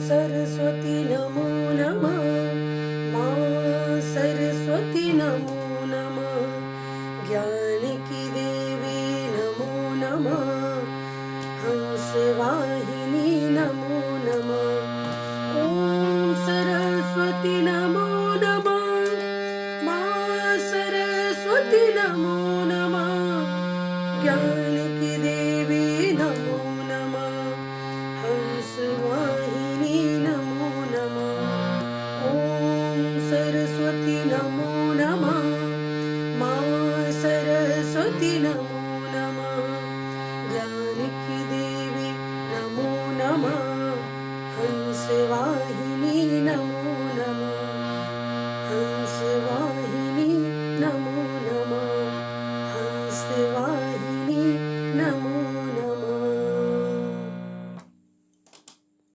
सरस्वती नमो नमः। माँ सरस्वती नमो नमः। ज्ञान की देवी नमो नमः। हंसवाहिनी नमो नमः। ओम सरस्वती नमो नमः। माँ सरस्वती नमो नमः। ज्ञान की देवी नमो नमः। हंसवाहिनी नमो नमः। ओम सरस्वती नमो नमः। माँ सरस्वती नमो नमः। ज्ञान की देवी नमो नमः। हंसवाहिनी नमो